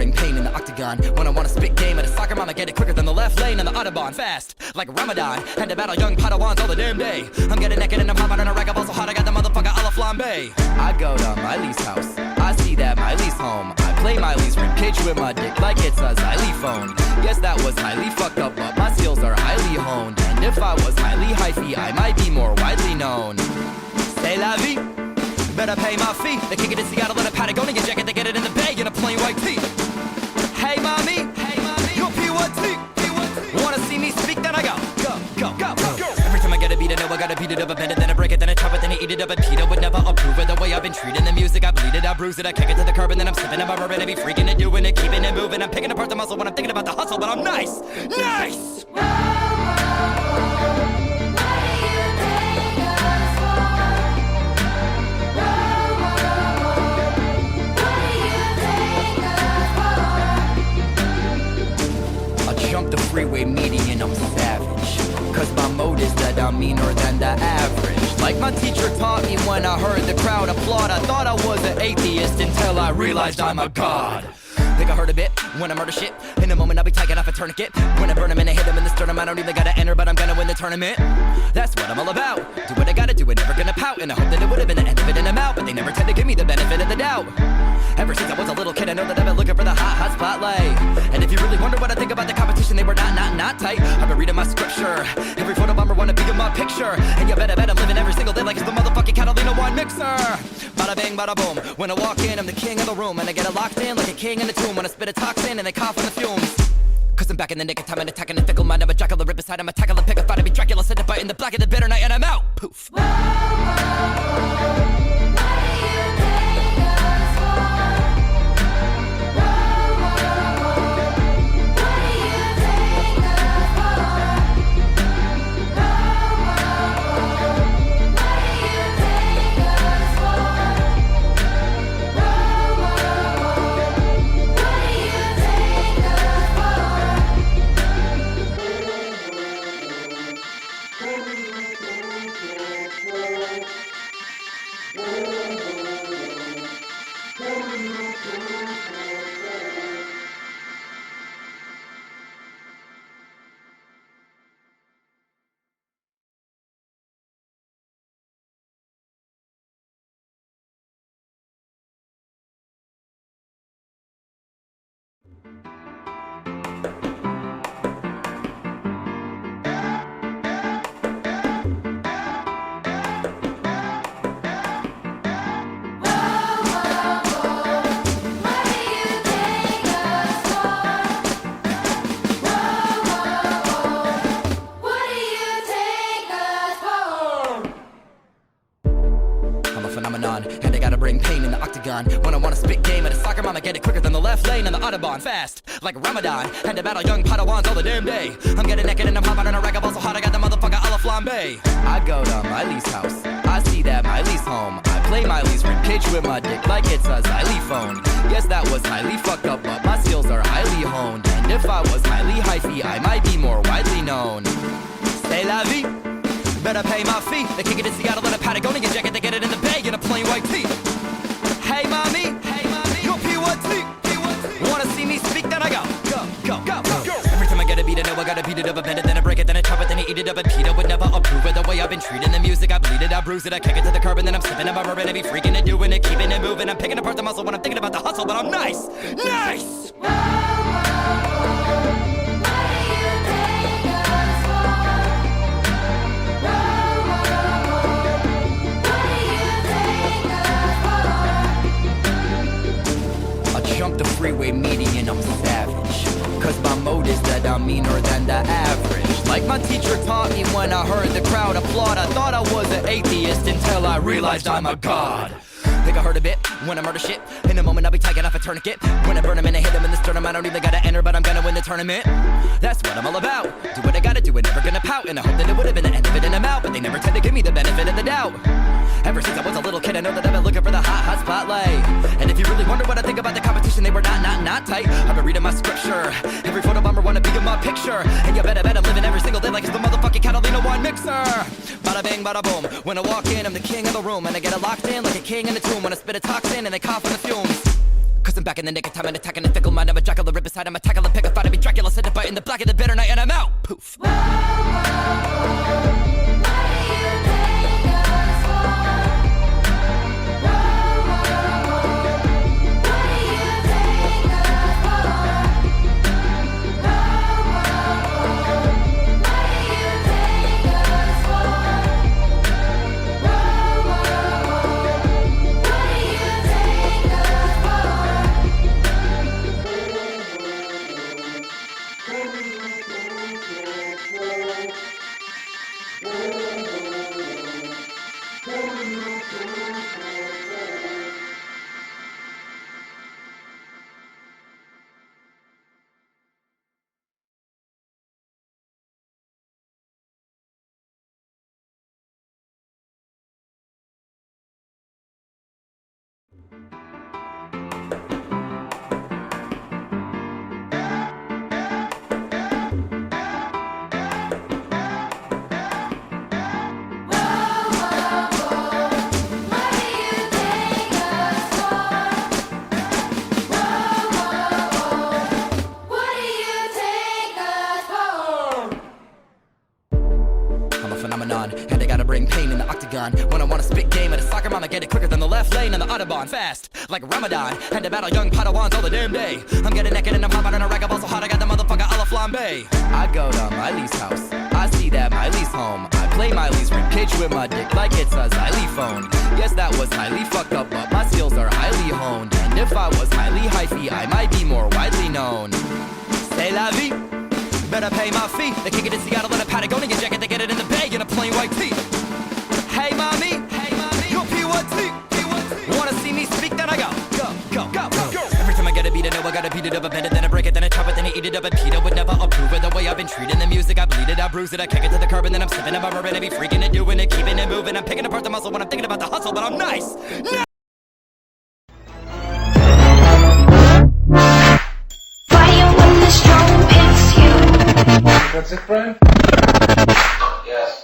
bring pain in the octagon. When I wanna spit game at a soccer mom, I get it quicker than the left lane on the Autobahn. Fast, like Ramadan, had to battle young Padawans all the damn day. I'm getting naked and I'm hopping on a rack of balls so hot I got the motherfucker a la flambe. I go to Miley's house, I see that Miley's home. I play Miley's ribcage with my dick like it's a xylophone. Guess that was highly fucked up, but my skills are highly honed. And if I was highly hyphy, I might be more widely known. C'est la vie, better pay my fee. They kick it in Seattle in a Patagonia jacket, they get it in the Bay in a plain white tee. Hey mommy, you're P1T. Wanna see me speak, then I go. Every time I get a beat, I know I gotta beat it up, I bend it, then I break it, then I chop it, then I eat it up. And Peter would never approve of the way I've been treating the music. I bleed it, I bruise it, I kick it to the curb, and then I'm sipping on my bourbon. I be freaking and doing it, keeping it moving. I'm picking apart the muscle when I'm thinking about the hustle, but I'm nice. Jump the freeway median, I'm savage. Cause my mode is that I'm meaner than the average. Like my teacher taught me when I heard the crowd applaud. I thought I was an atheist until I realized I'm a god. Think I heard a bit when I murder shit. In a moment I'll be taking off a tourniquet. When I burn him and I hit him in the sternum, I don't even gotta enter, but I'm gonna win the tournament. That's what I'm all about. Do what I gotta do, it never gonna pout. And I hope that it would've been the end of it and I'm out, but they never tend to give me the benefit of the doubt. Ever since I was a little kid, I know that I've been looking for the hot spotlight. And if you really wonder what I think about the competition, they were not tight. I've been reading my scripture. Every photo bomber wanna be in my picture. And you bet I'm living every single day like it's the motherfucking Catalina wine mixer. Bada bing, bada boom. When I walk in, I'm the king of the room. And I get it locked in like a king in a tomb. When I spit a toxin and they cough on the fumes. Cause I'm back in the nick of time and attacking the fickle mind. I'm a jackal, the rip aside, I'm a tackle, the pick. I thought I'd be Dracula, set the bite in the black of the bitter night, and I'm out. Poof. And I gotta bring pain in the octagon. When I wanna spit game at a soccer mom, I get it quicker than the left lane on the Autobahn. Fast, like Ramadan, had to battle young Padawans all the damn day. I'm getting naked and I'm hopping on a rack of balls so hot I got the motherfucker a la flambe. I go to Miley's house, I see that Miley's home. I play Miley's ribcage with my dick like it's a xylophone. Guess that was highly fucked up, but my skills are highly honed. And if I was highly hyphy, I might be more widely known. C'est la vie, better pay my fee. They kick it in Seattle in a Patagonia jacket, they get it in the Bay in a plain white tee. Hey mommy, you're P1T. Wanna see me speak, then I go. Every time I get a beat, I know I gotta beat it up, I bend it, then I break it, then I chop it, then I eat it up. And Peter would never approve of the way I've been treating the music. I bleed it, I bruise it, I kick it to the curb, and then I'm sipping on my bourbon. I be freaking and doing it, keeping it moving. I'm picking apart the muscle when I'm thinking about the hustle, but I'm nice. Jump the freeway median, I'm savage. Cause my mode is that I'm meaner than the average. Like my teacher taught me when I heard the crowd applaud. I thought I was an atheist until I realized I'm a god. Think I heard a bit when I murder shit. In a moment I'll be taking off a tourniquet. When I burn him and I hit him in the sternum, I don't even gotta enter, but I'm gonna win the tournament. That's what I'm all about. Do what I gotta do, it never gonna pout. And I hope that it would've been the end of it and I'm out, but they never tend to give me the benefit of the doubt. Ever since I was a little kid, I know that I've been looking for the hot spotlight. And if you really wonder what I think about the competition, they were not tight. I've been reading my scripture. Every photo bomber wanna be in my picture. And you bet I'm living every single day like it's the motherfucking Catalina wine mixer. Bada bing, bada boom. When I walk in, I'm the king of the room. And I get it locked in like a king in a tomb. When I spit a toxin and they cough on the fumes. Cause I'm back in the nick of time and attacking the fickle mind. I'm a jackal, the rip aside, I'm a tackle, the pick, I thought I'd be Dracula, said to bite in the black of the bitter night, and I'm out. Poof. And I gotta bring pain in the octagon. When I wanna spit game at a soccer mom, I get it quicker than the left lane on the Autobahn. Fast, like Ramadan, and to battle young Padawans all the damn day. I'm getting naked and I'm hopping on a rag, I'm so hot I got the motherfucker a la flambe. I go to Miley's house, I see that Miley's home. I play Miley's ribcage with my dick like it's a xylophone. Yes, that was highly fucked up, but my skills are highly honed. And if I was highly hyphy, I might be more widely known. C'est la vie. Better pay my fee. They kick it in Seattle in a Patagonia jacket. They get it in the bag in a plain white tee. Hey mommy, you're P1T. Wanna see me speak? Then I go. Every time I get a beat, I know I gotta beat it up. I bend it, then I break it, then I chop it, then I eat it up. And Peter would never approve of the way I've been treating the music. I bleed it, I bruise it, I kick it to the curb, and then I'm sipping up my bourbon. I be freaking and doing it, keeping it moving. I'm picking apart the muscle when I'm thinking about the hustle, but I'm nice. That's it, Brian? Yes.